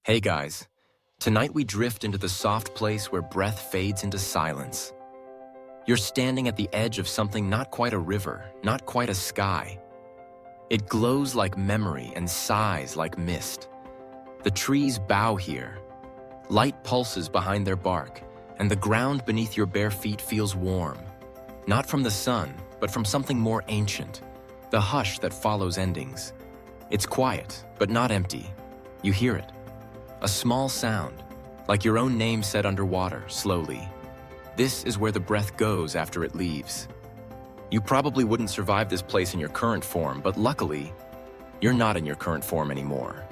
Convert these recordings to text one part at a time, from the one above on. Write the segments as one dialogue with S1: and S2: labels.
S1: Hey guys, tonight we drift into the soft place where breath fades into silence. You're standing at the edge of something not quite a river, not quite a sky. It glows like memory and sighs like mist. The trees bow here. Light pulses behind their bark, and the ground beneath your bare feet feels warm. Not from the sun, but from something more ancient, the hush that follows endings. It's quiet, but not empty. You hear it. A small sound, like your own name said underwater, slowly. This is where the breath goes after it leaves. You probably wouldn't survive this place in your current form, but luckily, you're not in your current form anymore.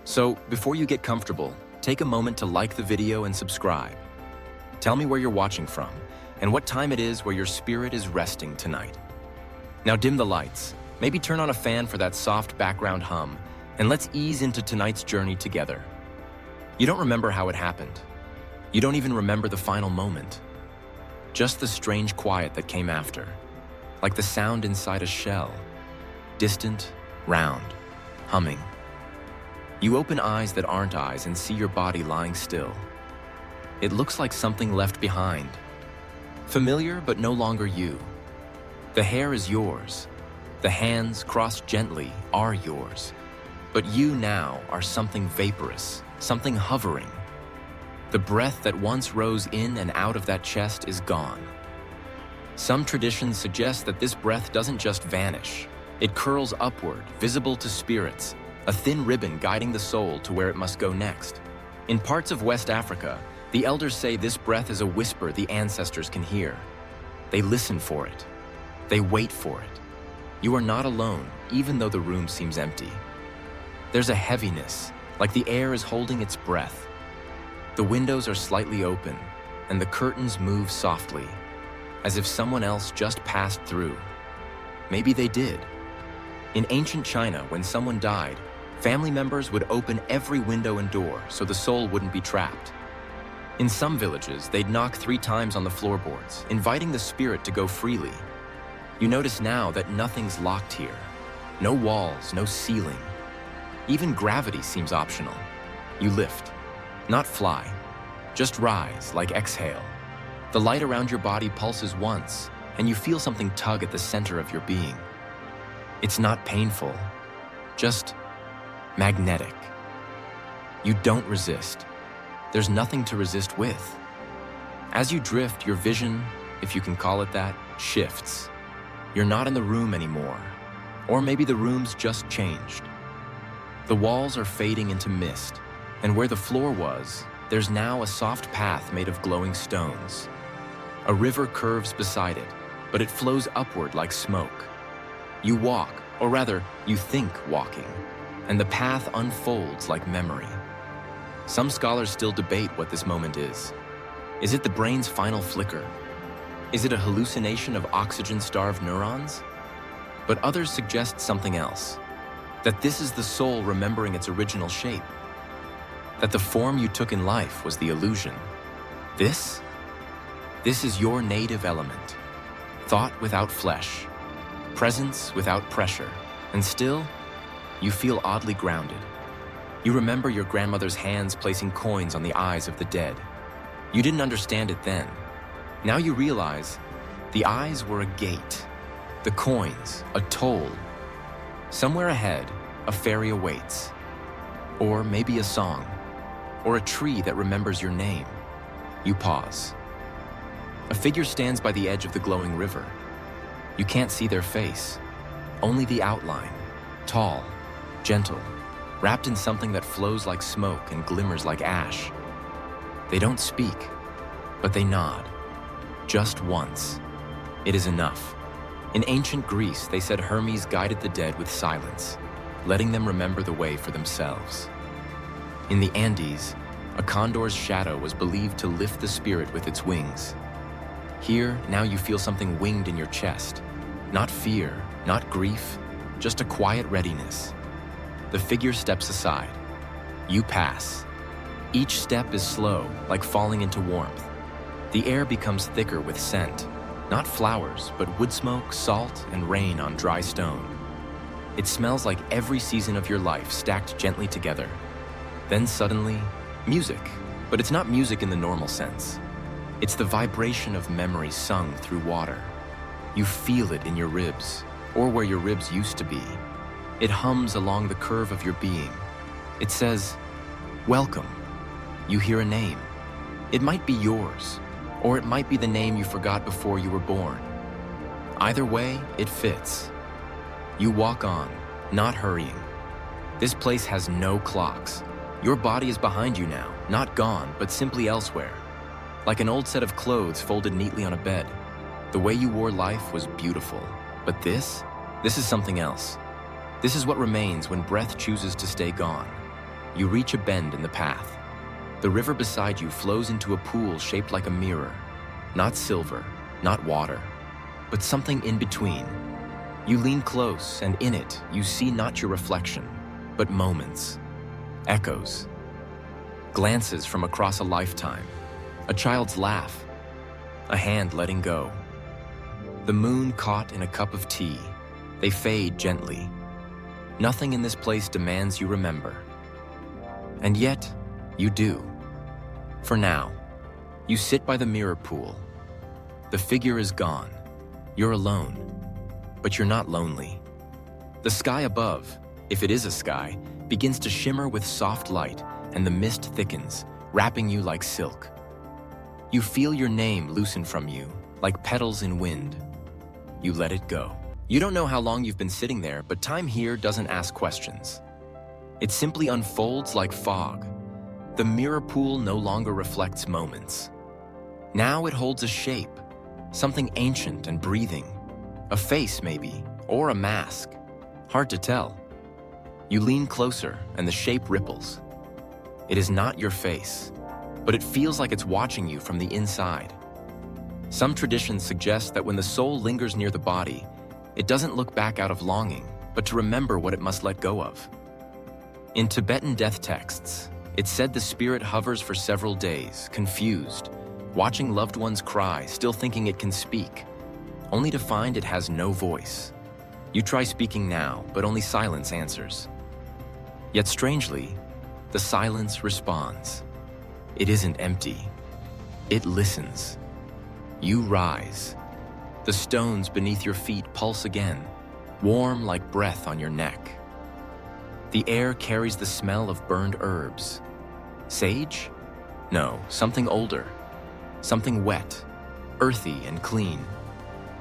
S1: So, before you get comfortable, take a moment to like the video and subscribe. Tell me where you're watching from, and what time it is where your spirit is resting tonight. Now dim the lights, maybe turn on a fan for that soft background hum, and let's ease into tonight's journey together. You don't remember how it happened. You don't even remember the final moment. Just the strange quiet that came after, like the sound inside a shell, distant, round, humming. You open eyes that aren't eyes and see your body lying still. It looks like something left behind. Familiar, but no longer you. The hair is yours. The hands, crossed gently, are yours. But you now are something vaporous, something hovering. The breath that once rose in and out of that chest is gone. Some traditions suggest that this breath doesn't just vanish. It curls upward, visible to spirits, a thin ribbon guiding the soul to where it must go next. In parts of West Africa, the elders say this breath is a whisper the ancestors can hear. They listen for it. They wait for it. You are not alone, even though the room seems empty. There's a heaviness, like the air is holding its breath. The windows are slightly open, and the curtains move softly, as if someone else just passed through. Maybe they did. In ancient China, when someone died, family members would open every window and door so the soul wouldn't be trapped. In some villages, they'd knock 3 times on the floorboards, inviting the spirit to go freely. You notice now that nothing's locked here. No walls, no ceiling. Even gravity seems optional. You lift, not fly, just rise, like exhale. The light around your body pulses once, and you feel something tug at the center of your being. It's not painful, just magnetic. You don't resist. There's nothing to resist with. As you drift, your vision, if you can call it that, shifts. You're not in the room anymore, or maybe the room's just changed. The walls are fading into mist, and where the floor was, there's now a soft path made of glowing stones. A river curves beside it, but it flows upward like smoke. You walk, or rather, you think walking, and the path unfolds like memory. Some scholars still debate what this moment is. Is it the brain's final flicker? Is it a hallucination of oxygen-starved neurons? But others suggest something else. That this is the soul remembering its original shape. That the form you took in life was the illusion. This is your native element. Thought without flesh. Presence without pressure. And still, you feel oddly grounded. You remember your grandmother's hands placing coins on the eyes of the dead. You didn't understand it then. Now you realize the eyes were a gate. The coins, a toll. Somewhere ahead, a fairy awaits. Or maybe a song. Or a tree that remembers your name. You pause. A figure stands by the edge of the glowing river. You can't see their face. Only the outline. Tall, gentle, wrapped in something that flows like smoke and glimmers like ash. They don't speak, but they nod. Just once. It is enough. In ancient Greece, they said Hermes guided the dead with silence, letting them remember the way for themselves. In the Andes, a condor's shadow was believed to lift the spirit with its wings. Here, now you feel something winged in your chest. Not fear, not grief, just a quiet readiness. The figure steps aside. You pass. Each step is slow, like falling into warmth. The air becomes thicker with scent. Not flowers, but wood smoke, salt, and rain on dry stone. It smells like every season of your life stacked gently together. Then suddenly, music. But it's not music in the normal sense. It's the vibration of memory sung through water. You feel it in your ribs, or where your ribs used to be. It hums along the curve of your being. It says, "Welcome." You hear a name. It might be yours, or it might be the name you forgot before you were born. Either way, it fits. You walk on, not hurrying. This place has no clocks. Your body is behind you now, not gone, but simply elsewhere. Like an old set of clothes folded neatly on a bed. The way you wore life was beautiful. But this is something else. This is what remains when breath chooses to stay gone. You reach a bend in the path. The river beside you flows into a pool shaped like a mirror. Not silver, not water, but something in between. You lean close, and in it, you see not your reflection, but moments, echoes, glances from across a lifetime, a child's laugh, a hand letting go. The moon caught in a cup of tea. They fade gently. Nothing in this place demands you remember. And yet, you do. For now, you sit by the mirror pool. The figure is gone. You're alone. But you're not lonely. The sky above, if it is a sky, begins to shimmer with soft light, and the mist thickens, wrapping you like silk. You feel your name loosen from you, like petals in wind. You let it go. You don't know how long you've been sitting there, but time here doesn't ask questions. It simply unfolds like fog. The mirror pool no longer reflects moments. Now it holds a shape, something ancient and breathing. A face, maybe, or a mask. Hard to tell. You lean closer, and the shape ripples. It is not your face, but it feels like it's watching you from the inside. Some traditions suggest that when the soul lingers near the body, it doesn't look back out of longing, but to remember what it must let go of. In Tibetan death texts, it's said the spirit hovers for several days, confused, watching loved ones cry, still thinking it can speak, only to find it has no voice. You try speaking now, but only silence answers. Yet strangely, the silence responds. It isn't empty. It listens. You rise. The stones beneath your feet pulse again, warm like breath on your neck. The air carries the smell of burned herbs. Sage? No, something older. Something wet, earthy and clean.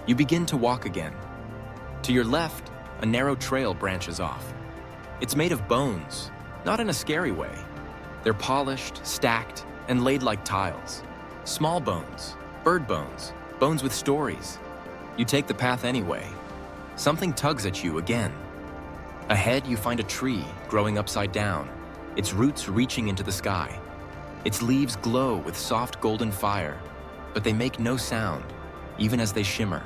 S1: You begin to walk again. To your left, a narrow trail branches off. It's made of bones, not in a scary way. They're polished, stacked, and laid like tiles. Small bones, bird bones, bones with stories. You take the path anyway. Something tugs at you again. Ahead, you find a tree growing upside down, its roots reaching into the sky. Its leaves glow with soft golden fire, but they make no sound, even as they shimmer.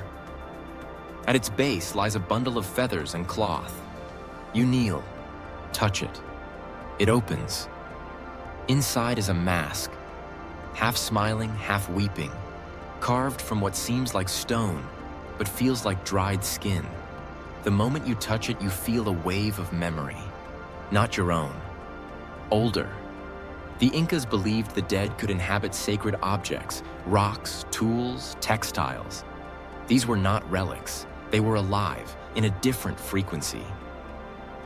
S1: At its base lies a bundle of feathers and cloth. You kneel, touch it. It opens. Inside is a mask, half smiling, half weeping, carved from what seems like stone, but feels like dried skin. The moment you touch it, you feel a wave of memory, not your own. Older. The Incas believed the dead could inhabit sacred objects, rocks, tools, textiles. These were not relics. They were alive, in a different frequency.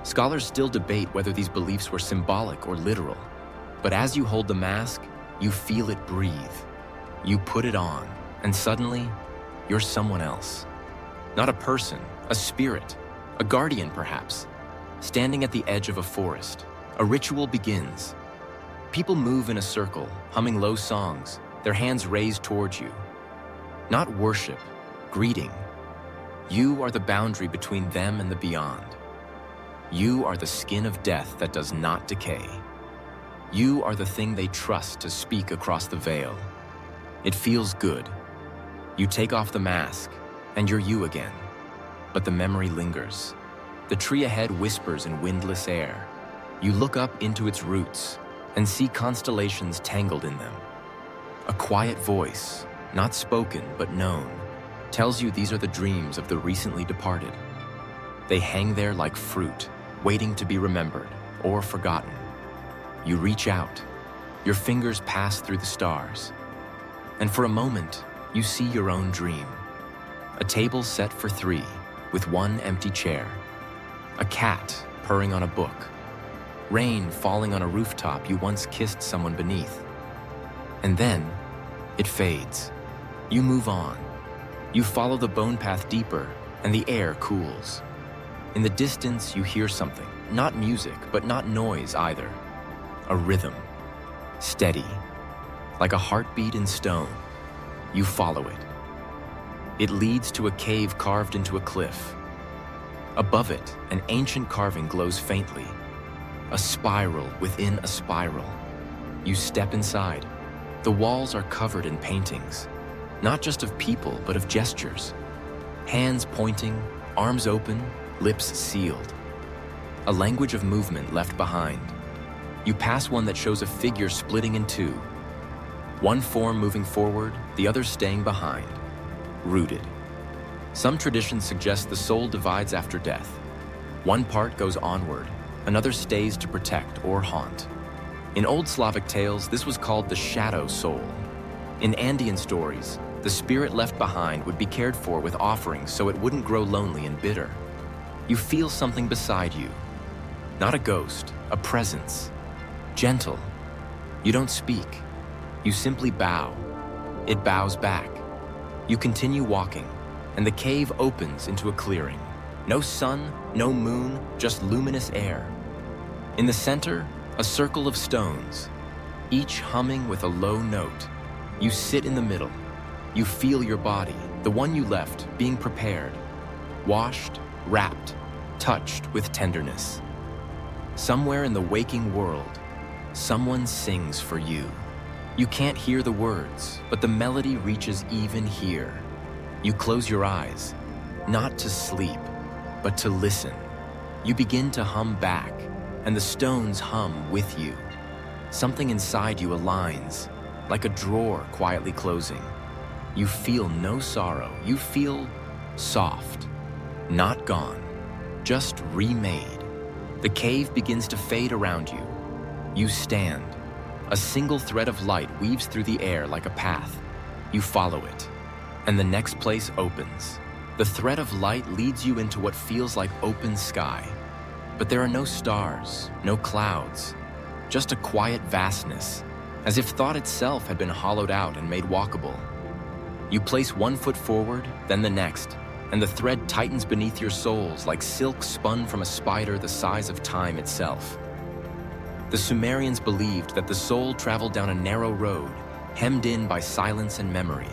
S1: Scholars still debate whether these beliefs were symbolic or literal. But as you hold the mask, you feel it breathe. You put it on, and suddenly, you're someone else. Not a person, a spirit, a guardian perhaps. Standing at the edge of a forest, a ritual begins. People move in a circle, humming low songs, their hands raised towards you. Not worship, greeting. You are the boundary between them and the beyond. You are the skin of death that does not decay. You are the thing they trust to speak across the veil. It feels good. You take off the mask, and you're you again. But the memory lingers. The tree ahead whispers in windless air. You look up into its roots and see constellations tangled in them. A quiet voice, not spoken but known, tells you these are the dreams of the recently departed. They hang there like fruit, waiting to be remembered or forgotten. You reach out. Your fingers pass through the stars. And for a moment, you see your own dream. A table set for 3, with 1 empty chair. A cat purring on a book. Rain falling on a rooftop you once kissed someone beneath. And then, it fades. You move on. You follow the bone path deeper, and the air cools. In the distance, you hear something. Not music, but not noise either. A rhythm. Steady. Like a heartbeat in stone. You follow it. It leads to a cave carved into a cliff. Above it, an ancient carving glows faintly. A spiral within a spiral. You step inside. The walls are covered in paintings. Not just of people, but of gestures. Hands pointing, arms open, lips sealed. A language of movement left behind. You pass one that shows a figure splitting in 2. One form moving forward, the other staying behind. Rooted. Some traditions suggest the soul divides after death. One part goes onward, another stays to protect or haunt. In old Slavic tales, this was called the shadow soul. In Andean stories, the spirit left behind would be cared for with offerings so it wouldn't grow lonely and bitter. You feel something beside you. Not a ghost, a presence. Gentle. You don't speak. You simply bow. It bows back. You continue walking, and the cave opens into a clearing. No sun, no moon, just luminous air. In the center, a circle of stones, each humming with a low note. You sit in the middle. You feel your body, the one you left, being prepared, washed, wrapped, touched with tenderness. Somewhere in the waking world, someone sings for you. You can't hear the words, but the melody reaches even here. You close your eyes, not to sleep, but to listen. You begin to hum back, and the stones hum with you. Something inside you aligns, like a drawer quietly closing. You feel no sorrow. You feel soft, not gone, just remade. The cave begins to fade around you. You stand. A single thread of light weaves through the air like a path. You follow it, and the next place opens. The thread of light leads you into what feels like open sky. But there are no stars, no clouds, just a quiet vastness, as if thought itself had been hollowed out and made walkable. You place one foot forward, then the next, and the thread tightens beneath your soles like silk spun from a spider the size of time itself. The Sumerians believed that the soul traveled down a narrow road, hemmed in by silence and memory.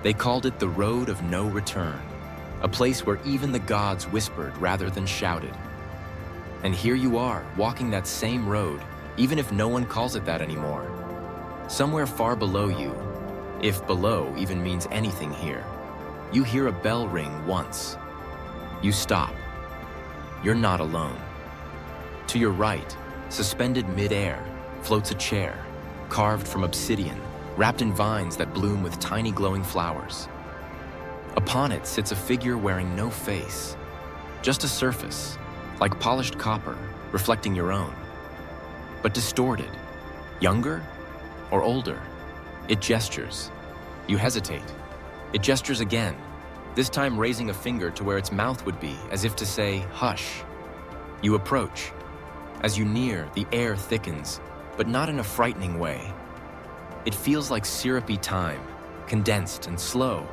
S1: They called it the road of no return, a place where even the gods whispered rather than shouted. And here you are, walking that same road, even if no one calls it that anymore. Somewhere far below you, if below even means anything here, you hear a bell ring once. You stop. You're not alone. To your right, suspended mid-air, floats a chair, carved from obsidian, wrapped in vines that bloom with tiny glowing flowers. Upon it sits a figure wearing no face, just a surface, like polished copper, reflecting your own. But distorted. Younger or older? It gestures. You hesitate. It gestures again, this time raising a finger to where its mouth would be, as if to say, hush. You approach. As you near, the air thickens, but not in a frightening way. It feels like syrupy time, condensed and slow.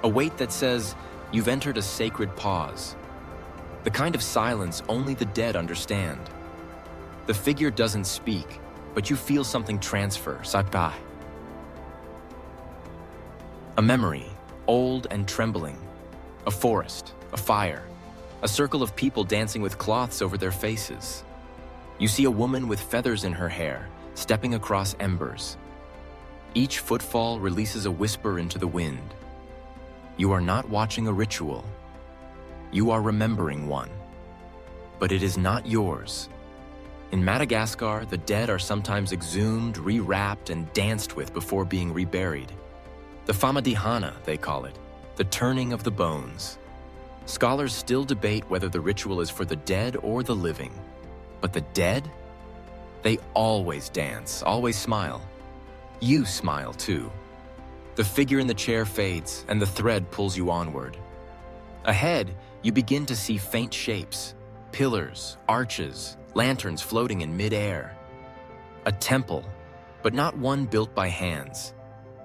S1: A weight that says, you've entered a sacred pause. The kind of silence only the dead understand. The figure doesn't speak, but you feel something transfer, sakta. A memory, old and trembling. A forest, a fire, a circle of people dancing with cloths over their faces. You see a woman with feathers in her hair, stepping across embers. Each footfall releases a whisper into the wind. You are not watching a ritual. You are remembering one. But it is not yours. In Madagascar, the dead are sometimes exhumed, rewrapped, and danced with before being reburied. The famadihana, they call it, the turning of the bones. Scholars still debate whether the ritual is for the dead or the living. But the dead? They always dance, always smile. You smile too. The figure in the chair fades, and the thread pulls you onward. Ahead, you begin to see faint shapes, pillars, arches, lanterns floating in mid-air. A temple, but not one built by hands.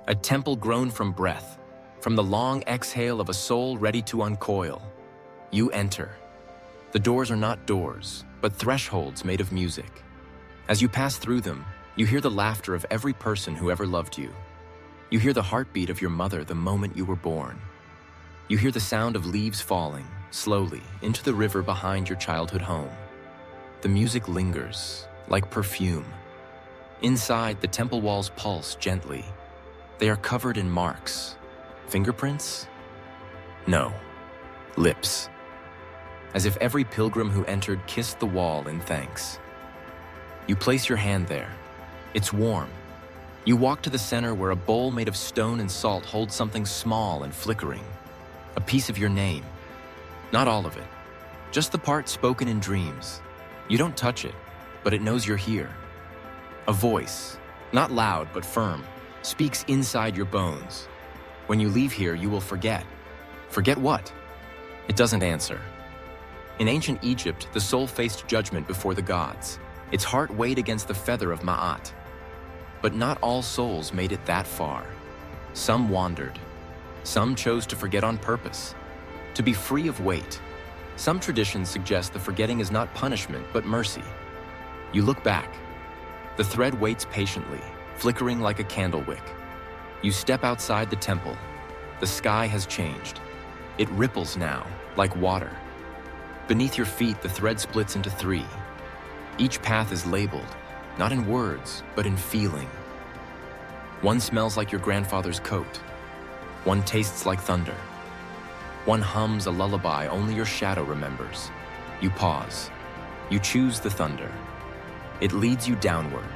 S1: A temple grown from breath, from the long exhale of a soul ready to uncoil. You enter. The doors are not doors, but thresholds made of music. As you pass through them, you hear the laughter of every person who ever loved you. You hear the heartbeat of your mother the moment you were born. You hear the sound of leaves falling, slowly, into the river behind your childhood home. The music lingers, like perfume. Inside, the temple walls pulse gently. They are covered in marks. Fingerprints? No. Lips. As if every pilgrim who entered kissed the wall in thanks. You place your hand there. It's warm. You walk to the center where a bowl made of stone and salt holds something small and flickering. A piece of your name. Not all of it. Just the part spoken in dreams. You don't touch it, but it knows you're here. A voice, not loud but firm, speaks inside your bones. When you leave here, you will forget. Forget what? It doesn't answer. In ancient Egypt, the soul faced judgment before the gods. Its heart weighed against the feather of Ma'at. But not all souls made it that far. Some wandered. Some chose to forget on purpose, to be free of weight. Some traditions suggest the forgetting is not punishment, but mercy. You look back. The thread waits patiently, flickering like a candle wick. You step outside the temple. The sky has changed. It ripples now, like water. Beneath your feet, the thread splits into 3. Each path is labeled, not in words, but in feeling. One smells like your grandfather's coat. One tastes like thunder. One hums a lullaby only your shadow remembers. You pause. You choose the thunder. It leads you downward.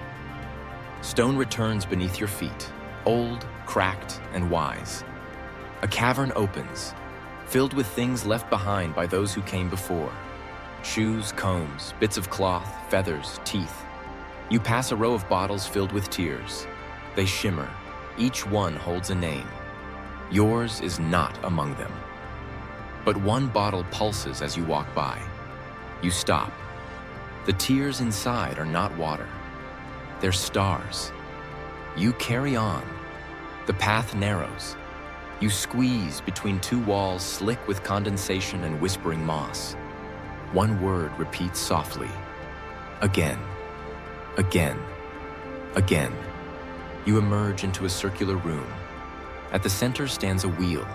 S1: Stone returns beneath your feet, old, cracked, and wise. A cavern opens, filled with things left behind by those who came before. Shoes, combs, bits of cloth, feathers, teeth. You pass a row of bottles filled with tears. They shimmer. Each one holds a name. Yours is not among them. But one bottle pulses as you walk by. You stop. The tears inside are not water. They're stars. You carry on. The path narrows. You squeeze between 2 walls slick with condensation and whispering moss. One word repeats softly. Again. Again. Again. You emerge into a circular room. At the center stands a wheel,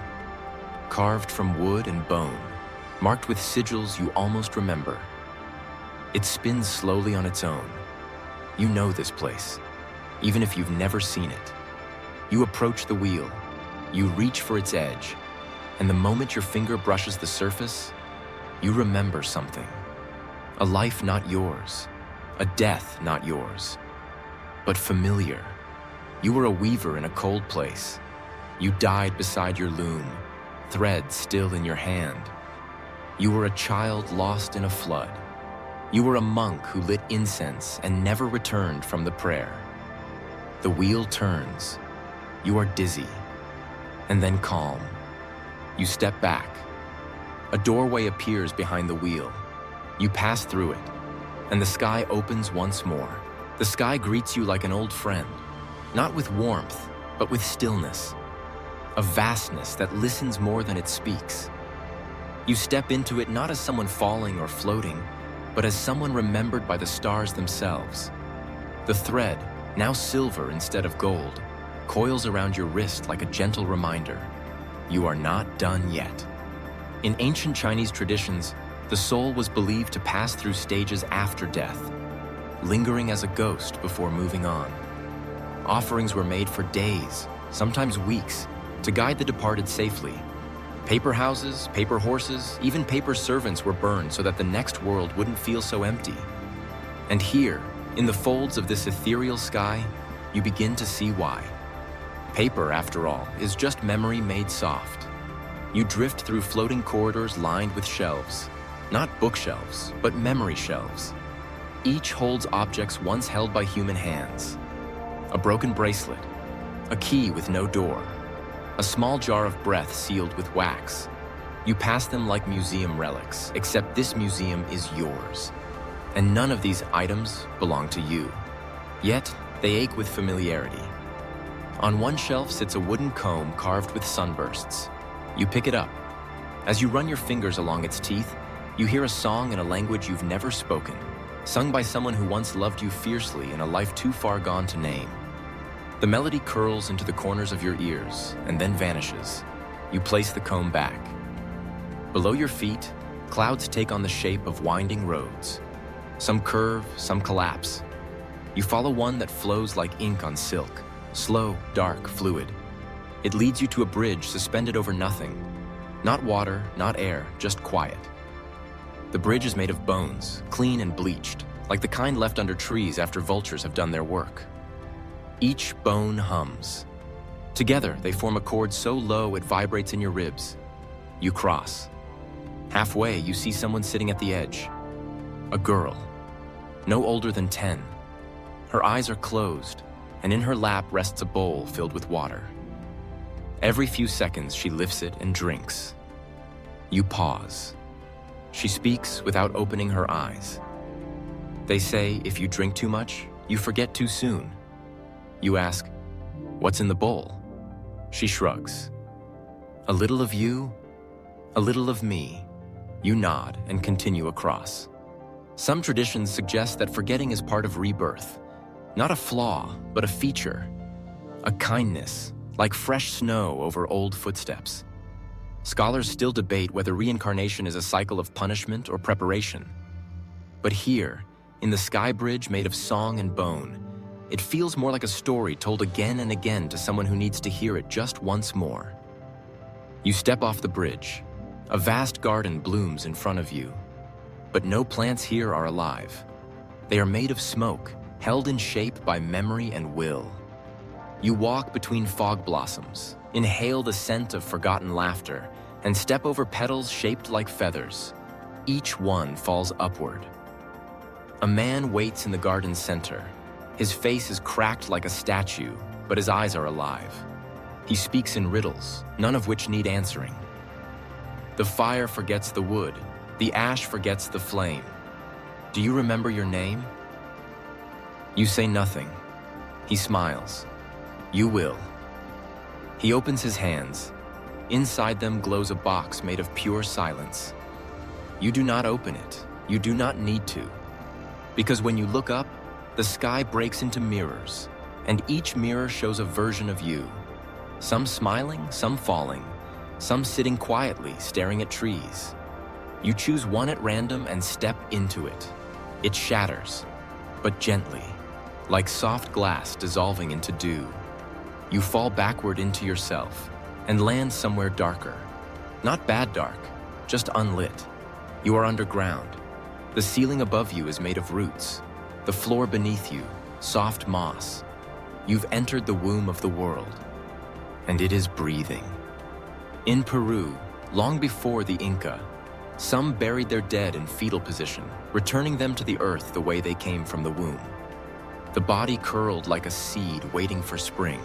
S1: carved from wood and bone, marked with sigils you almost remember. It spins slowly on its own. You know this place, even if you've never seen it. You approach the wheel. You reach for its edge, and the moment your finger brushes the surface, you remember something. A life not yours, a death not yours, but familiar. You were a weaver in a cold place. You died beside your loom, thread still in your hand. You were a child lost in a flood. You were a monk who lit incense and never returned from the prayer. The wheel turns. You are dizzy, and then calm. You step back. A doorway appears behind the wheel. You pass through it, and the sky opens once more. The sky greets you like an old friend, not with warmth, but with stillness. A vastness that listens more than it speaks. You step into it not as someone falling or floating, but as someone remembered by the stars themselves. The thread, now silver instead of gold, coils around your wrist like a gentle reminder. You are not done yet. In ancient Chinese traditions, the soul was believed to pass through stages after death, lingering as a ghost before moving on. Offerings were made for days, sometimes weeks, to guide the departed safely. Paper houses, paper horses, even paper servants were burned so that the next world wouldn't feel so empty. And here, in the folds of this ethereal sky, you begin to see why. Paper, after all, is just memory made soft. You drift through floating corridors lined with shelves. Not bookshelves, but memory shelves. Each holds objects once held by human hands. A broken bracelet, a key with no door, a small jar of breath sealed with wax. You pass them like museum relics, except this museum is yours. And none of these items belong to you. Yet, they ache with familiarity. On one shelf sits a wooden comb carved with sunbursts. You pick it up. As you run your fingers along its teeth, you hear a song in a language you've never spoken, sung by someone who once loved you fiercely in a life too far gone to name. The melody curls into the corners of your ears and then vanishes. You place the comb back. Below your feet, clouds take on the shape of winding roads. Some curve, some collapse. You follow one that flows like ink on silk, slow, dark, fluid. It leads you to a bridge suspended over nothing. Not water, not air, just quiet. The bridge is made of bones, clean and bleached, like the kind left under trees after vultures have done their work. Each bone hums. Together, they form a chord so low it vibrates in your ribs. You cross. Halfway, you see someone sitting at the edge. A girl, no older than 10. Her eyes are closed, and in her lap rests a bowl filled with water. Every few seconds, she lifts it and drinks. You pause. She speaks without opening her eyes. They say if you drink too much, you forget too soon. You ask, "What's in the bowl?" She shrugs. "A little of you, a little of me." You nod and continue across. Some traditions suggest that forgetting is part of rebirth. Not a flaw, but a feature. A kindness, like fresh snow over old footsteps. Scholars still debate whether reincarnation is a cycle of punishment or preparation. But here, in the sky bridge made of song and bone, it feels more like a story told again and again to someone who needs to hear it just once more. You step off the bridge. A vast garden blooms in front of you. But no plants here are alive. They are made of smoke, held in shape by memory and will. You walk between fog blossoms, inhale the scent of forgotten laughter, and step over petals shaped like feathers. Each one falls upward. A man waits in the garden's center. His face is cracked like a statue, but his eyes are alive. He speaks in riddles, none of which need answering. The fire forgets the wood. The ash forgets the flame. Do you remember your name? You say nothing. He smiles. You will. He opens his hands. Inside them glows a box made of pure silence. You do not open it. You do not need to. Because when you look up, the sky breaks into mirrors, and each mirror shows a version of you. Some smiling, some falling, some sitting quietly, staring at trees. You choose one at random and step into it. It shatters, but gently, like soft glass dissolving into dew. You fall backward into yourself and land somewhere darker. Not bad dark, just unlit. You are underground. The ceiling above you is made of roots. The floor beneath you, soft moss. You've entered the womb of the world, and it is breathing. In Peru, long before the Inca, some buried their dead in fetal position, returning them to the earth the way they came from the womb. The body curled like a seed waiting for spring.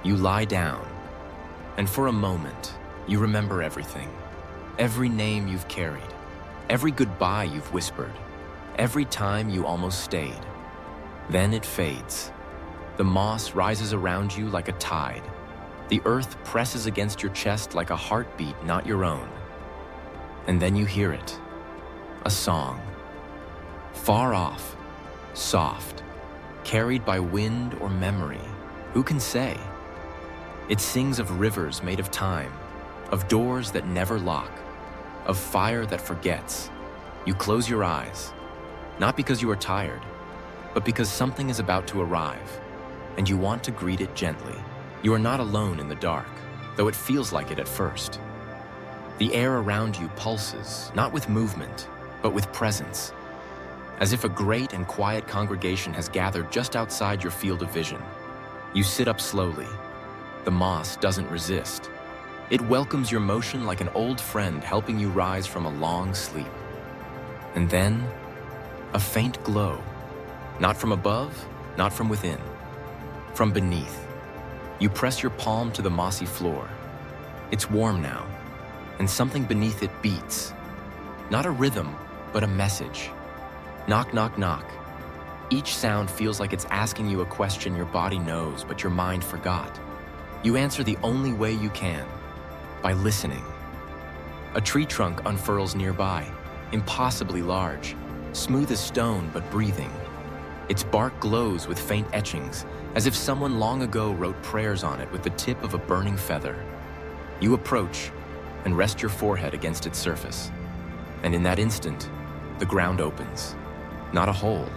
S1: You lie down, and for a moment, you remember everything. Every name you've carried, every goodbye you've whispered, every time you almost stayed. Then it fades. The moss rises around you like a tide. The earth presses against your chest like a heartbeat not your own. And then you hear it. A song. Far off, soft, carried by wind or memory. Who can say? It sings of rivers made of time, of doors that never lock, of fire that forgets. You close your eyes, not because you are tired, but because something is about to arrive, and you want to greet it gently. You are not alone in the dark, though it feels like it at first. The air around you pulses, not with movement, but with presence, as if a great and quiet congregation has gathered just outside your field of vision. You sit up slowly. The moss doesn't resist. It welcomes your motion like an old friend helping you rise from a long sleep. And then, A faint glow, not from above, not from within, from beneath. You press your palm to the mossy floor. It's warm now, and something beneath it beats. Not a rhythm, but a message. Knock, knock, knock. Each sound feels like it's asking you a question your body knows, but your mind forgot. You answer the only way you can, by listening. A tree trunk unfurls nearby, impossibly large, smooth as stone but breathing. Its bark glows with faint etchings, as if someone long ago wrote prayers on it with the tip of a burning feather. You approach and rest your forehead against its surface. And in that instant, the ground opens. Not a hole,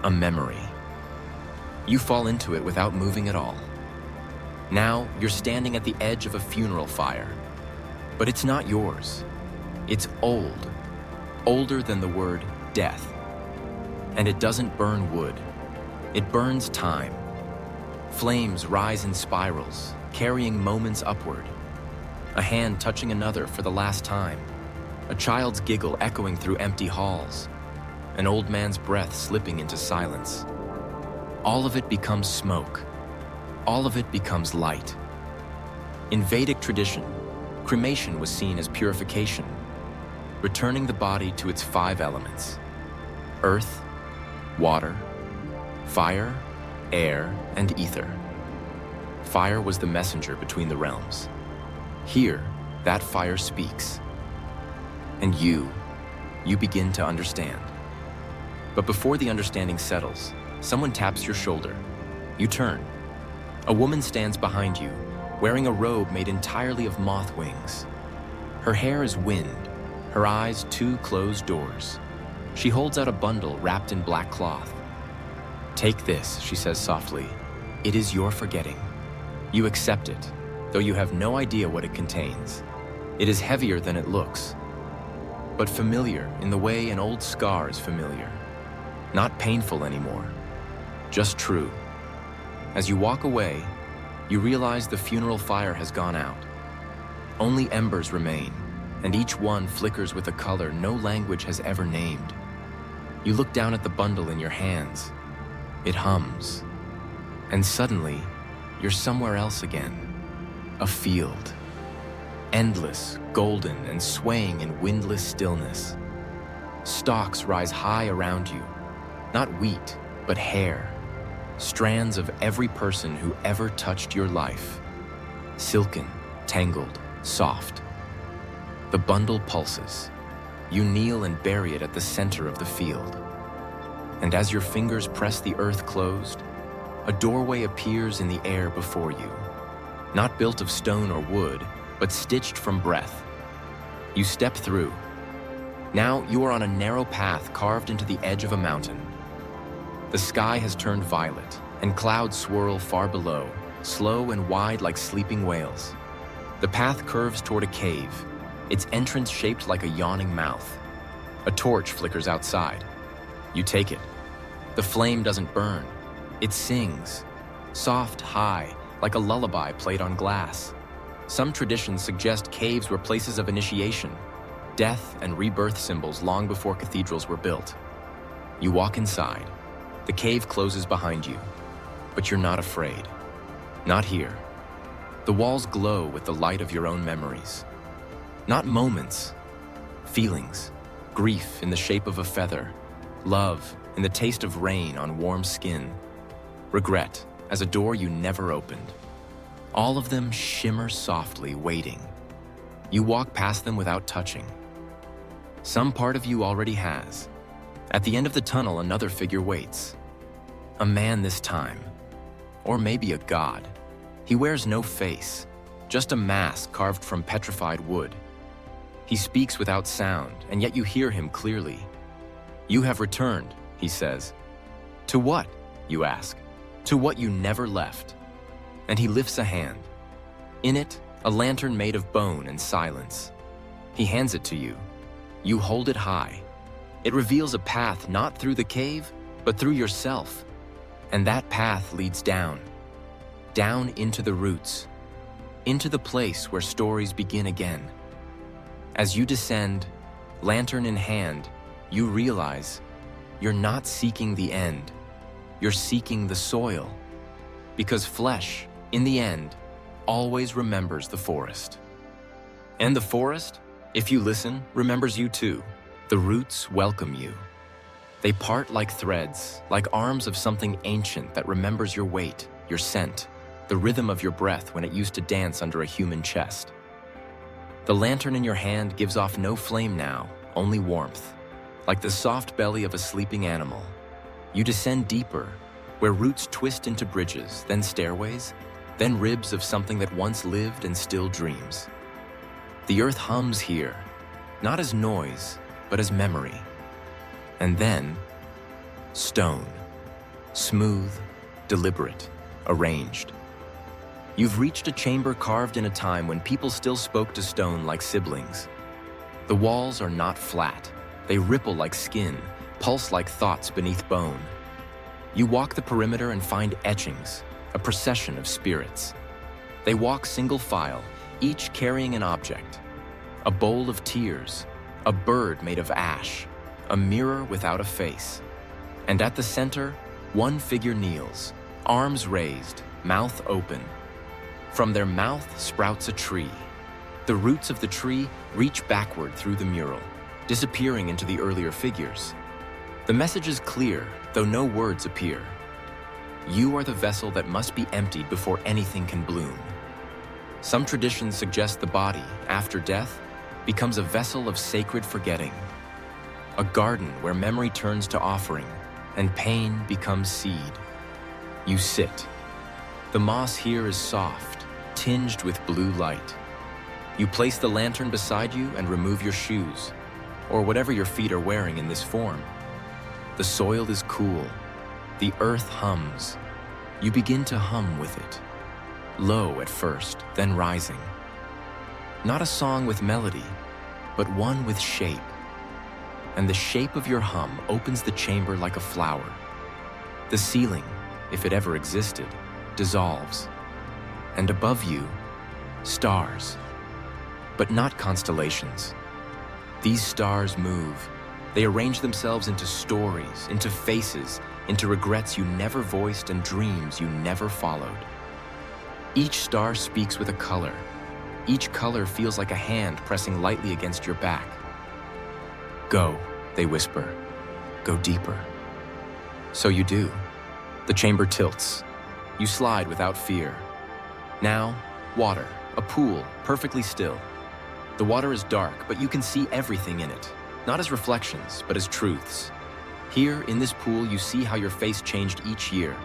S1: a memory. You fall into it without moving at all. Now, you're standing at the edge of a funeral fire. But it's not yours. It's old, older than the word death. And it doesn't burn wood. It burns time. Flames rise in spirals, carrying moments upward. A hand touching another for the last time. A child's giggle echoing through empty halls. An old man's breath slipping into silence. All of it becomes smoke. All of it becomes light. In Vedic tradition, cremation was seen as purification, returning the body to its 5 elements: earth, water, fire, air, and ether. Fire was the messenger between the realms. Here, that fire speaks. And you begin to understand. But before the understanding settles, someone taps your shoulder. You turn. A woman stands behind you, wearing a robe made entirely of moth wings. Her hair is wind, her eyes 2 closed doors. She holds out a bundle wrapped in black cloth. "Take this," she says softly. "It is your forgetting." You accept it, though you have no idea what it contains. It is heavier than it looks, but familiar in the way an old scar is familiar. Not painful anymore, just true. As you walk away, you realize the funeral fire has gone out. Only embers remain, and each one flickers with a color no language has ever named. You look down at the bundle in your hands. It hums. And suddenly, you're somewhere else again. A field. Endless, golden, and swaying in windless stillness. Stalks rise high around you. Not wheat, but hair. Strands of every person who ever touched your life. Silken, tangled, soft. The bundle pulses. You kneel and bury it at the center of the field. And as your fingers press the earth closed, a doorway appears in the air before you. Not built of stone or wood, but stitched from breath. You step through. Now you are on a narrow path carved into the edge of a mountain. The sky has turned violet, and clouds swirl far below, slow and wide like sleeping whales. The path curves toward a cave, its entrance shaped like a yawning mouth. A torch flickers outside. You take it. The flame doesn't burn. It sings, soft, high, like a lullaby played on glass. Some traditions suggest caves were places of initiation, death and rebirth symbols long before cathedrals were built. You walk inside. The cave closes behind you, but you're not afraid. Not here. The walls glow with the light of your own memories. Not moments, feelings. Grief in the shape of a feather, love in the taste of rain on warm skin, regret as a door you never opened. All of them shimmer softly, waiting. You walk past them without touching. Some part of you already has. At the end of the tunnel, another figure waits. A man this time, or maybe a god. He wears no face, just a mask carved from petrified wood. He speaks without sound, and yet you hear him clearly. "You have returned," he says. "To what?" you ask. "To what you never left." And he lifts a hand. In it, a lantern made of bone and silence. He hands it to you. You hold it high. It reveals a path not through the cave, but through yourself. And that path leads down into the roots, into the place where stories begin again. As you descend, lantern in hand, you realize you're not seeking the end. You're seeking the soil. Because flesh, in the end, always remembers the forest. And the forest, if you listen, remembers you too. The roots welcome you. They part like threads, like arms of something ancient that remembers your weight, your scent, the rhythm of your breath when it used to dance under a human chest. The lantern in your hand gives off no flame now, only warmth. Like the soft belly of a sleeping animal, you descend deeper, where roots twist into bridges, then stairways, then ribs of something that once lived and still dreams. The earth hums here, not as noise, but as memory. And then, stone, smooth, deliberate, arranged. You've reached a chamber carved in a time when people still spoke to stone like siblings. The walls are not flat. They ripple like skin, pulse like thoughts beneath bone. You walk the perimeter and find etchings, a procession of spirits. They walk single file, each carrying an object. A bowl of tears, a bird made of ash, a mirror without a face. And at the center, one figure kneels, arms raised, mouth open. From their mouth sprouts a tree. The roots of the tree reach backward through the mural, disappearing into the earlier figures. The message is clear, though no words appear. You are the vessel that must be emptied before anything can bloom. Some traditions suggest the body, after death, becomes a vessel of sacred forgetting. A garden where memory turns to offering and pain becomes seed. You sit. The moss here is soft, tinged with blue light. You place the lantern beside you and remove your shoes, or whatever your feet are wearing in this form. The soil is cool. The earth hums. You begin to hum with it. Low at first, then rising. Not a song with melody, but one with shape. And the shape of your hum opens the chamber like a flower. The ceiling, if it ever existed, dissolves. And above you, stars. But not constellations. These stars move. They arrange themselves into stories, into faces, into regrets you never voiced and dreams you never followed. Each star speaks with a color. Each color feels like a hand pressing lightly against your back. Go, they whisper. Go deeper. So you do. The chamber tilts. You slide without fear. Now, water, a pool, perfectly still. The water is dark, but you can see everything in it. Not as reflections, but as truths. Here, in this pool, you see how your face changed each year,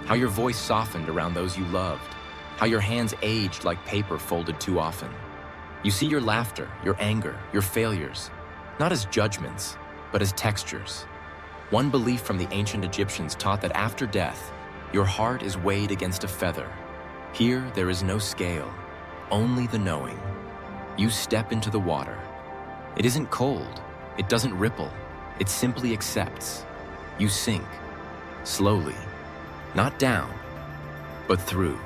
S1: how your voice softened around those you loved, how your hands aged like paper folded too often. You see your laughter, your anger, your failures, not as judgments, but as textures. One belief from the ancient Egyptians taught that after death, your heart is weighed against a feather. Here, there is no scale, only the knowing. You step into the water. It isn't cold. It doesn't ripple. It simply accepts. You sink, slowly, not down, but through,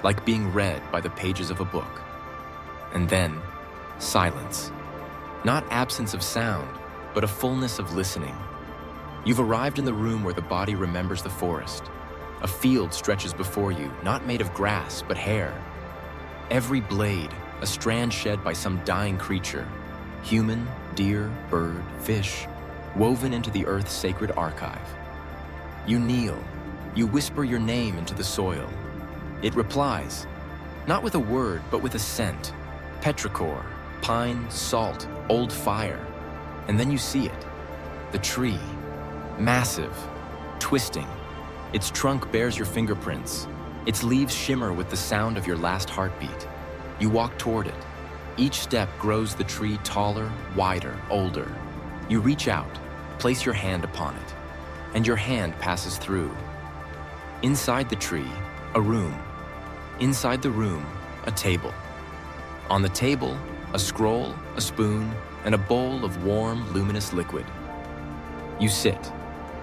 S1: like being read by the pages of a book. And then, silence. Not absence of sound, but a fullness of listening. You've arrived in the room where the body remembers the forest. A field stretches before you, not made of grass, but hair. Every blade, a strand shed by some dying creature, human, deer, bird, fish, woven into the earth's sacred archive. You kneel. You whisper your name into the soil. It replies, not with a word, but with a scent. Petrichor, pine, salt, old fire. And then you see it. The tree. Massive. Twisting. Its trunk bears your fingerprints. Its leaves shimmer with the sound of your last heartbeat. You walk toward it. Each step grows the tree taller, wider, older. You reach out, place your hand upon it, and your hand passes through. Inside the tree, a room. Inside the room, a table. On the table, a scroll, a spoon, and a bowl of warm, luminous liquid. You sit.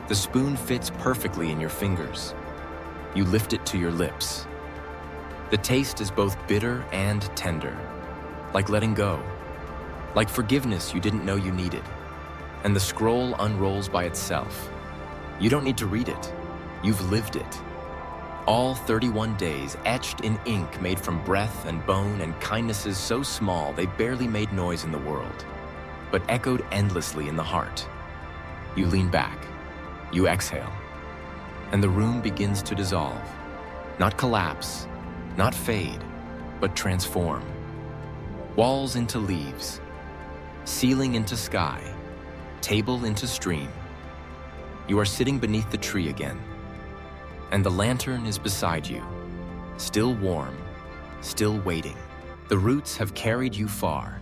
S1: The spoon fits perfectly in your fingers. You lift it to your lips. The taste is both bitter and tender, like letting go, like forgiveness you didn't know you needed. And the scroll unrolls by itself, You don't need to read it. You've lived it. All 31 days etched in ink made from breath and bone and kindnesses so small they barely made noise in the world, but echoed endlessly in the heart. You lean back. You exhale. And the room begins to dissolve. Not collapse, not fade, but transform. Walls into leaves, ceiling into sky, table into stream. You are sitting beneath the tree again, and the lantern is beside you, still warm, still waiting. The roots have carried you far.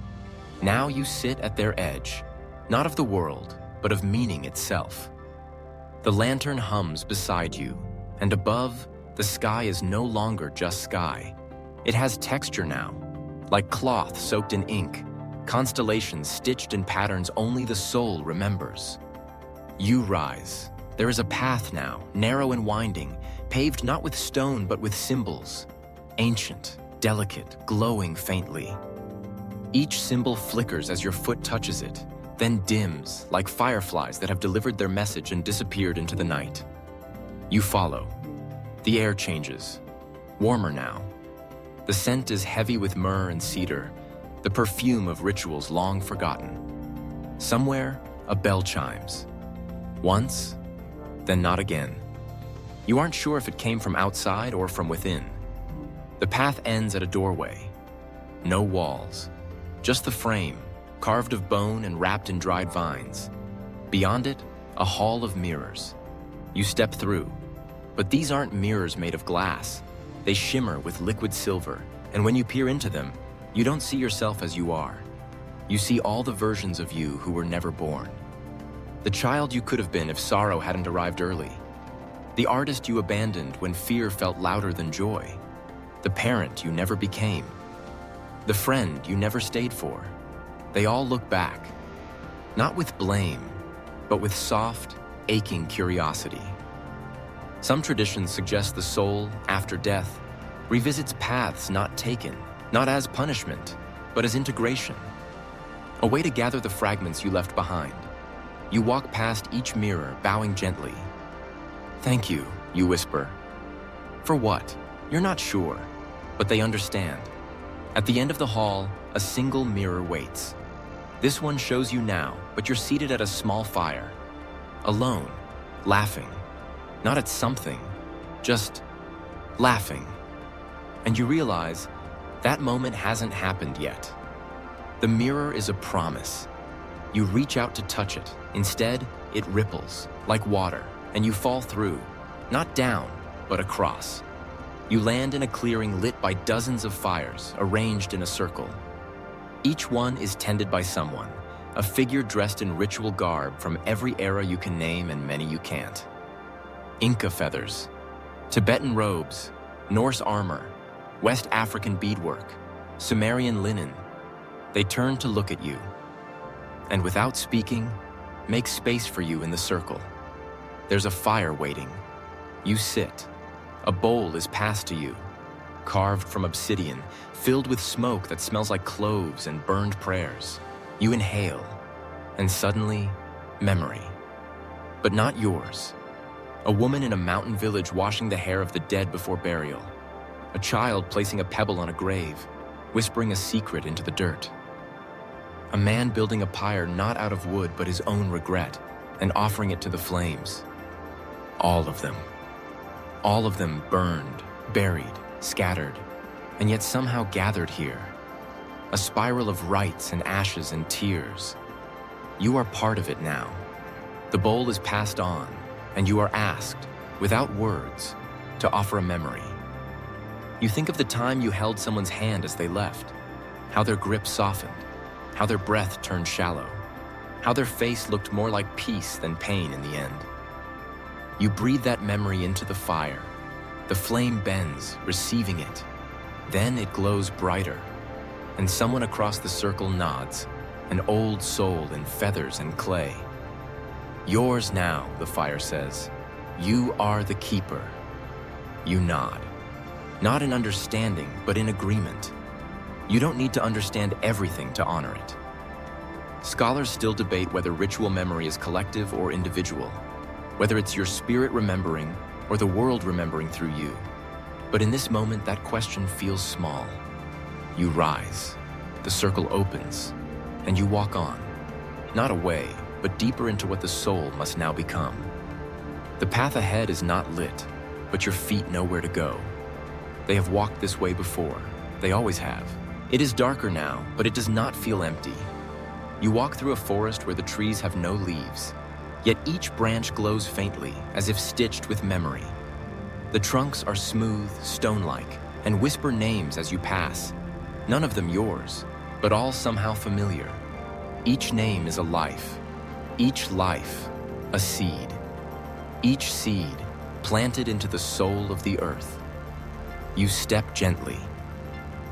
S1: Now you sit at their edge, not of the world, but of meaning itself. The lantern hums beside you, and above, the sky is no longer just sky. It has texture now, like cloth soaked in ink, constellations stitched in patterns only the soul remembers. You rise. There is a path now, narrow and winding, paved not with stone but with symbols. Ancient, delicate, glowing faintly. Each symbol flickers as your foot touches it, then dims like fireflies that have delivered their message and disappeared into the night. You follow. The air changes, warmer now. The scent is heavy with myrrh and cedar, the perfume of rituals long forgotten. Somewhere, a bell chimes. Once, then not again. You aren't sure if it came from outside or from within. The path ends at a doorway. No walls, just the frame, carved of bone and wrapped in dried vines. Beyond it, a hall of mirrors. You step through, but these aren't mirrors made of glass. They shimmer with liquid silver, and when you peer into them, you don't see yourself as you are. You see all the versions of you who were never born. The child you could have been if sorrow hadn't arrived early. The artist you abandoned when fear felt louder than joy. The parent you never became. The friend you never stayed for. They all look back, not with blame, but with soft, aching curiosity. Some traditions suggest the soul, after death, revisits paths not taken, not as punishment, but as integration. A way to gather the fragments you left behind. You walk past each mirror, bowing gently. "Thank you," you whisper. For what? You're not sure, but they understand. At the end of the hall, a single mirror waits. This one shows you now, but you're seated at a small fire. Alone, laughing. Not at something, just laughing. And you realize that moment hasn't happened yet. The mirror is a promise. You reach out to touch it. Instead, it ripples, like water, and you fall through, not down, but across. You land in a clearing lit by dozens of fires, arranged in a circle. Each one is tended by someone, a figure dressed in ritual garb from every era you can name and many you can't. Inca feathers, Tibetan robes, Norse armor, West African beadwork, Sumerian linen. They turn to look at you, and without speaking, make space for you in the circle. There's a fire waiting. You sit. A bowl is passed to you, carved from obsidian, filled with smoke that smells like cloves and burned prayers. You inhale, and suddenly, memory. But not yours. A woman in a mountain village washing the hair of the dead before burial. A child placing a pebble on a grave, whispering a secret into the dirt. A man building a pyre not out of wood but his own regret, and offering it to the flames. All of them. All of them burned, buried, scattered, and yet somehow gathered here. A spiral of rites and ashes and tears. You are part of it now. The bowl is passed on, and you are asked, without words, to offer a memory. You think of the time you held someone's hand as they left, how their grip softened, how their breath turned shallow, how their face looked more like peace than pain in the end. You breathe that memory into the fire. The flame bends, receiving it. Then it glows brighter, and someone across the circle nods, an old soul in feathers and clay. Yours now, the fire says. You are the keeper. You nod. Not in understanding, but in agreement. You don't need to understand everything to honor it. Scholars still debate whether ritual memory is collective or individual. whether it's your spirit remembering or the world remembering through you. But in this moment, that question feels small. You rise, the circle opens, and you walk on, not away, but deeper into what the soul must now become. The path ahead is not lit, but your feet know where to go. They have walked this way before. They always have. It is darker now, but it does not feel empty. You walk through a forest where the trees have no leaves, yet each branch glows faintly, as if stitched with memory. The trunks are smooth, stone-like, and whisper names as you pass. None of them yours, but all somehow familiar. Each name is a life. Each life, a seed. Each seed, planted into the soul of the earth. You step gently.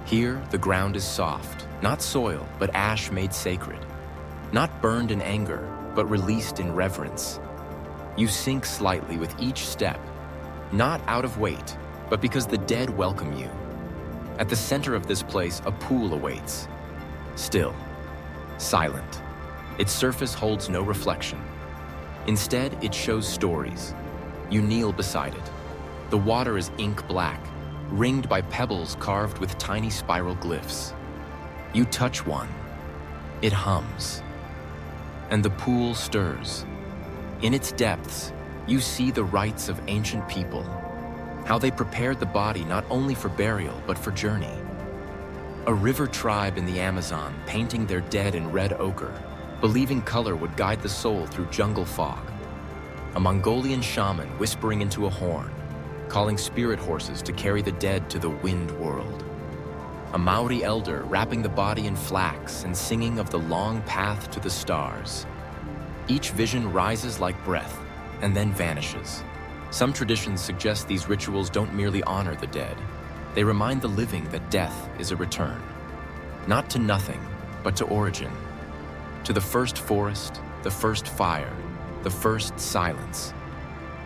S1: Here, the ground is soft, not soil, but ash made sacred. Not burned in anger, but released in reverence. You sink slightly with each step, not out of weight, but because the dead welcome you. At the center of this place, a pool awaits. Still, silent. Its surface holds no reflection. Instead, it shows stories. You kneel beside it. The water is ink black, ringed by pebbles carved with tiny spiral glyphs. You touch one. It hums. And the pool stirs. In its depths, you see the rites of ancient people, how they prepared the body not only for burial, but for journey. A river tribe in the Amazon painting their dead in red ochre, believing color would guide the soul through jungle fog. A Mongolian shaman whispering into a horn, calling spirit horses to carry the dead to the wind world. A Maori elder wrapping the body in flax and singing of the long path to the stars. Each vision rises like breath and then vanishes. Some traditions suggest these rituals don't merely honor the dead. They remind the living that death is a return. Not to nothing, but to origin. To the first forest, the first fire, the first silence.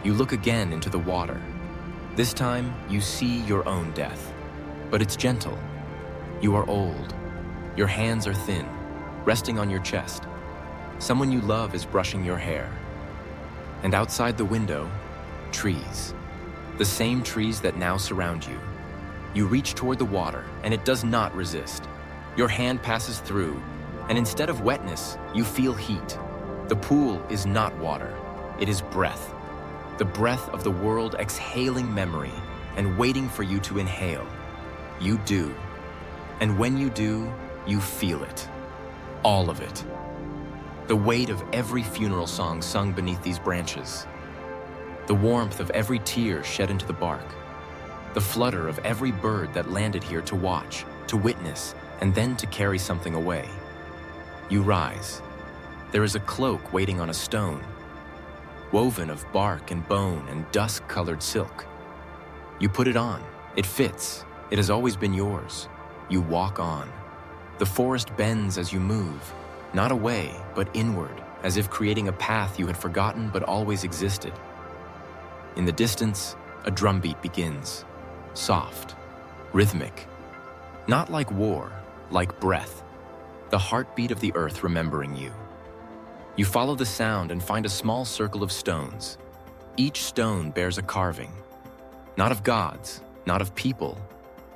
S1: You look again into the water. This time, you see your own death. But it's gentle. You are old. Your hands are thin, resting on your chest. Someone you love is brushing your hair. And outside the window, trees. The same trees that now surround you. You reach toward the water, and it does not resist. Your hand passes through, and instead of wetness, you feel heat. The pool is not water, it is breath. The breath of the world exhaling memory and waiting for you to inhale. You do. And when you do, you feel it. All of it. The weight of every funeral song sung beneath these branches. The warmth of every tear shed into the bark. The flutter of every bird that landed here to watch, to witness, and then to carry something away. You rise. There is a cloak waiting on a stone, woven of bark and bone and dusk-colored silk. You put it on. It fits. It has always been yours. You walk on. The forest bends as you move, not away, but inward, as if creating a path you had forgotten but always existed. In the distance, a drumbeat begins, soft, rhythmic. Not like war, like breath, the heartbeat of the earth remembering you. You follow the sound and find a small circle of stones. Each stone bears a carving, not of gods, not of people,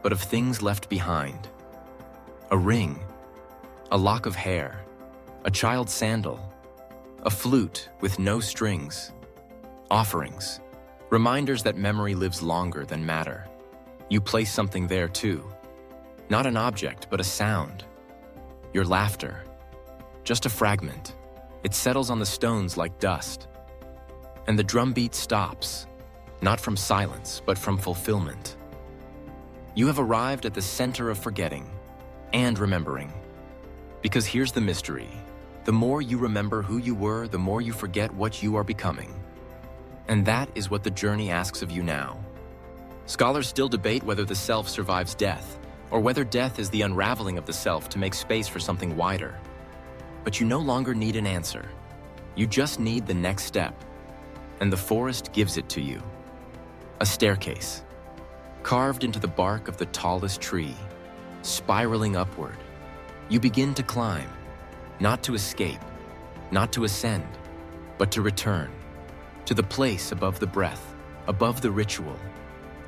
S1: but of things left behind. A ring, a lock of hair, a child's sandal, a flute with no strings, offerings, reminders that memory lives longer than matter. You place something there too. Not an object, but a sound. Your laughter. Just a fragment. It settles on the stones like dust. And the drumbeat stops, not from silence, but from fulfillment. You have arrived at the center of forgetting and remembering. Because here's the mystery. The more you remember who you were, the more you forget what you are becoming. And that is what the journey asks of you now. Scholars still debate whether the self survives death, or whether death is the unraveling of the self to make space for something wider. But you no longer need an answer. You just need the next step. And the forest gives it to you. A staircase, carved into the bark of the tallest tree, spiraling upward. You begin to climb, not to escape, not to ascend, but to return. to the place above the breath, above the ritual,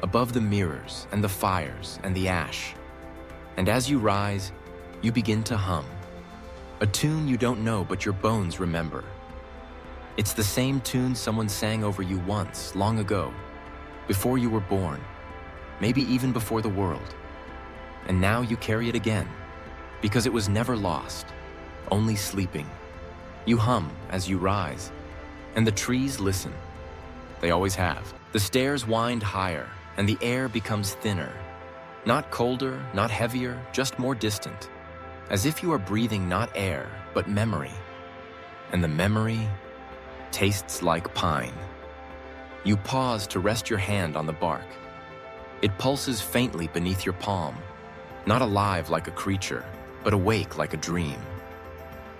S1: above the mirrors and the fires and the ash. And as you rise, you begin to hum, a tune you don't know but your bones remember. It's the same tune someone sang over you once, long ago, before you were born, maybe even before the world. And now you carry it again, because it was never lost, only sleeping. You hum as you rise, and the trees listen. They always have. The stairs wind higher, and the air becomes thinner. Not colder, not heavier, just more distant. As if you are breathing not air, but memory. And the memory tastes like pine. You pause to rest your hand on the bark. It pulses faintly beneath your palm, not alive like a creature, but awake like a dream.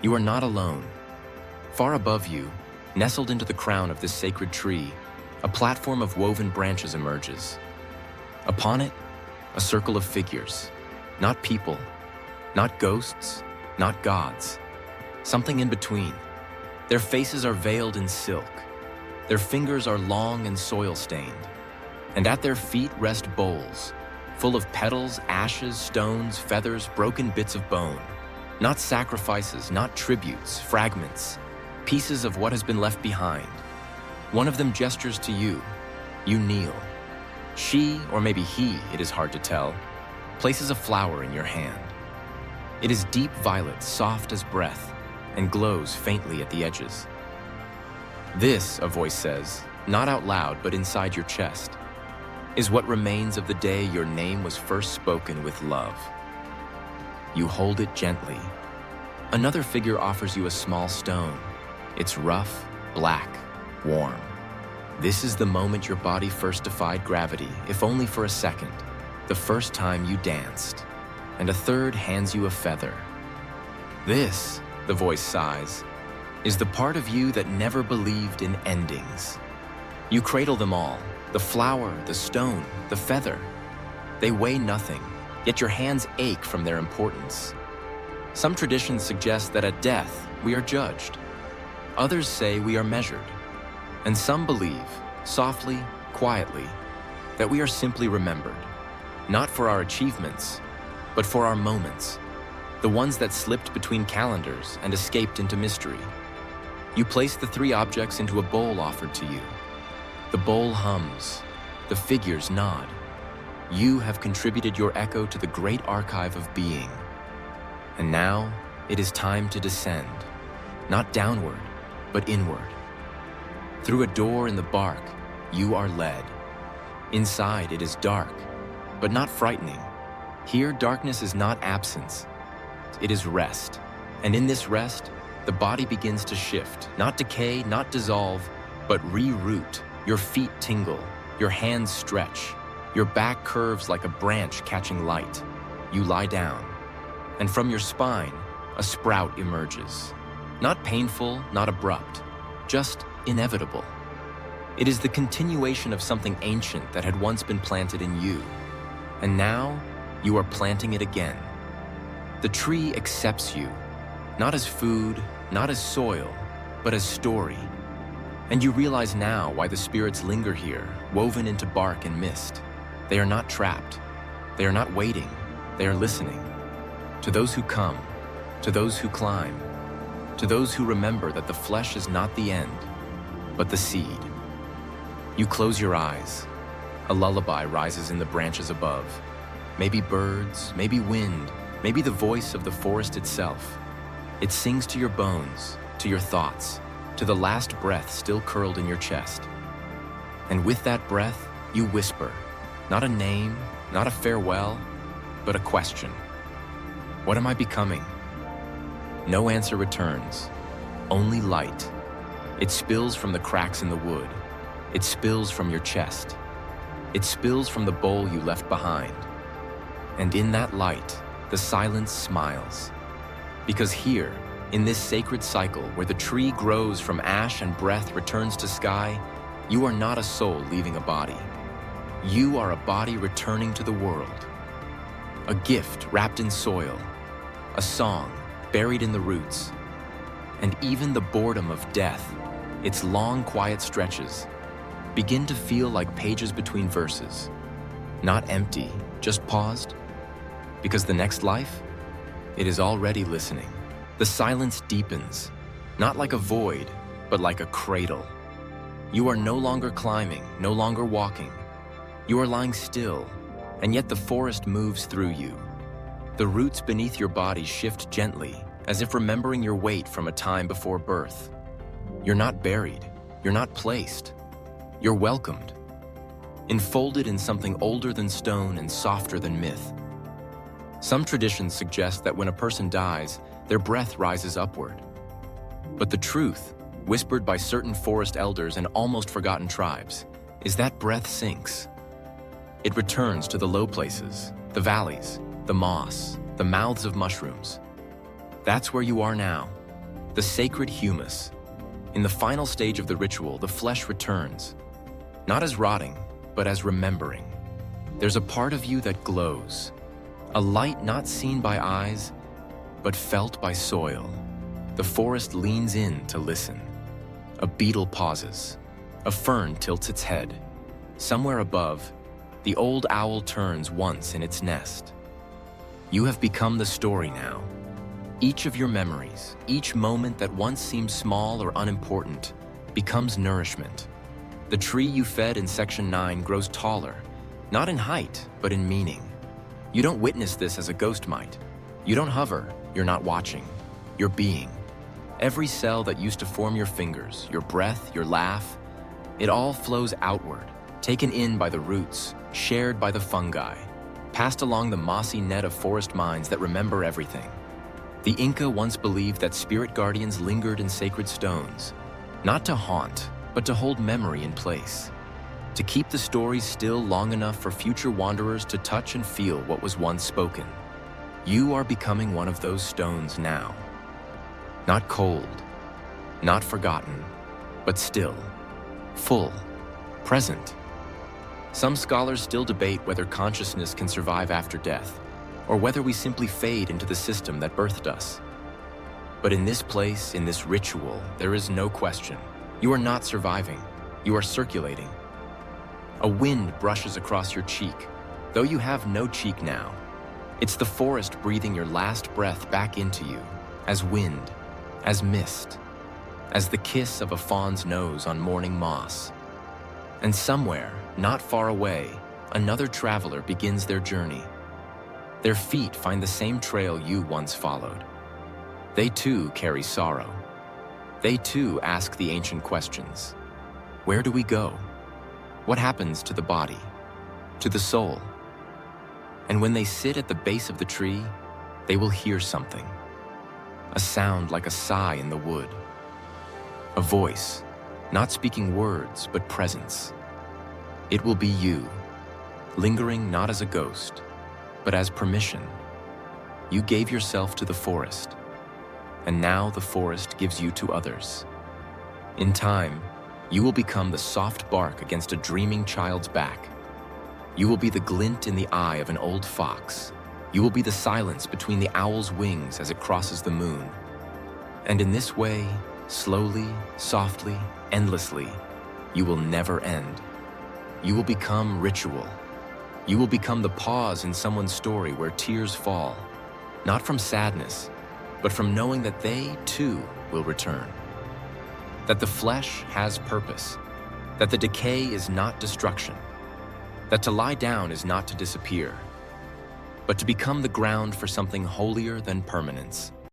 S1: You are not alone. Far above you, nestled into the crown of this sacred tree, a platform of woven branches emerges. Upon it, a circle of figures, not people, not ghosts, not gods, something in between. Their faces are veiled in silk. Their fingers are long and soil-stained. And at their feet rest bowls, full of petals, ashes, stones, feathers, broken bits of bone. Not sacrifices, not tributes, fragments, pieces of what has been left behind. One of them gestures to you. You kneel. She, or maybe he, it is hard to tell, places a flower in your hand. It is deep violet, soft as breath, and glows faintly at the edges. This, a voice says, not out loud but inside your chest, is what remains of the day your name was first spoken with love. You hold it gently. Another figure offers you a small stone. It's rough, black, warm. This is the moment your body first defied gravity, if only for a second, the first time you danced. And a third hands you a feather. This, the voice sighs, is the part of you that never believed in endings. You cradle them all, the flower, the stone, the feather. They weigh nothing, yet your hands ache from their importance. Some traditions suggest that at death, we are judged. Others say we are measured. And some believe, softly, quietly, that we are simply remembered, not for our achievements, but for our moments, the ones that slipped between calendars and escaped into mystery. You place the three objects into a bowl offered to you. The bowl hums, the figures nod. You have contributed your echo to the great archive of being. And now, it is time to descend, not downward, but inward. Through a door in the bark, you are led. Inside, it is dark, but not frightening. Here, darkness is not absence. It is rest. And in this rest, the body begins to shift, not decay, not dissolve, but reroot. Your feet tingle, your hands stretch, your back curves like a branch catching light. You lie down, and from your spine, a sprout emerges. Not painful, not abrupt, just inevitable. It is the continuation of something ancient that had once been planted in you, and now you are planting it again. The tree accepts you, not as food, not as soil, but as story. And you realize now why the spirits linger here, woven into bark and mist. They are not trapped. They are not waiting. They are listening. To those who come, to those who climb, to those who remember that the flesh is not the end, but the seed. You close your eyes. A lullaby rises in the branches above. Maybe birds, maybe wind, maybe the voice of the forest itself. It sings to your bones, to your thoughts, to the last breath still curled in your chest. And with that breath, you whisper, not a name, not a farewell, but a question. What am I becoming? No answer returns, only light. It spills from the cracks in the wood. It spills from your chest. It spills from the bowl you left behind. And in that light, the silence smiles. Because here, in this sacred cycle where the tree grows from ash and breath returns to sky, you are not a soul leaving a body. You are a body returning to the world. A gift wrapped in soil, a song buried in the roots, and even the boredom of death its long, quiet stretches, begin to feel like pages between verses, not empty, just paused. Because the next life, it is already listening. The silence deepens, not like a void, but like a cradle. You are no longer climbing, no longer walking. You are lying still, and yet the forest moves through you. The roots beneath your body shift gently, as if remembering your weight from a time before birth. You're not buried, you're not placed. You're welcomed, enfolded in something older than stone and softer than myth. Some traditions suggest that when a person dies, their breath rises upward. But the truth, whispered by certain forest elders and almost forgotten tribes, is that breath sinks. It returns to the low places, the valleys, the moss, the mouths of mushrooms. That's where you are now, the sacred humus. In the final stage of the ritual, the flesh returns, not as rotting, but as remembering. There's a part of you that glows, a light not seen by eyes, but felt by soil. The forest leans in to listen. A beetle pauses. A fern tilts its head. Somewhere above, the old owl turns once in its nest. You have become the story now. Each of your memories, each moment that once seemed small or unimportant, becomes nourishment. The tree you fed in Section 9 grows taller, not in height, but in meaning. You don't witness this as a ghost might. You don't hover, you're not watching. You're being. Every cell that used to form your fingers, your breath, your laugh, it all flows outward, taken in by the roots, shared by the fungi, passed along the mossy net of forest minds that remember everything. The Inca once believed that spirit guardians lingered in sacred stones, not to haunt, but to hold memory in place, to keep the stories still long enough for future wanderers to touch and feel what was once spoken. You are becoming one of those stones now. Not cold, not forgotten, but still, full, present. Some scholars still debate whether consciousness can survive after death, or whether we simply fade into the system that birthed us. But in this place, in this ritual, there is no question. You are not surviving, you are circulating. A wind brushes across your cheek, though you have no cheek now. It's the forest breathing your last breath back into you, as wind, as mist, as the kiss of a fawn's nose on morning moss. And somewhere, not far away, another traveler begins their journey. Their feet find the same trail you once followed. They too carry sorrow. They too ask the ancient questions. Where do we go? What happens to the body, to the soul? And when they sit at the base of the tree, they will hear something. A sound like a sigh in the wood. A voice, not speaking words, but presence. It will be you, lingering not as a ghost, but as permission. You gave yourself to the forest, and now the forest gives you to others. In time, you will become the soft bark against a dreaming child's back. You will be the glint in the eye of an old fox. You will be the silence between the owl's wings as it crosses the moon. And in this way, slowly, softly, endlessly, you will never end. You will become ritual. You will become the pause in someone's story where tears fall, not from sadness, but from knowing that they, too, will return. That the flesh has purpose, that the decay is not destruction, that to lie down is not to disappear, but to become the ground for something holier than permanence.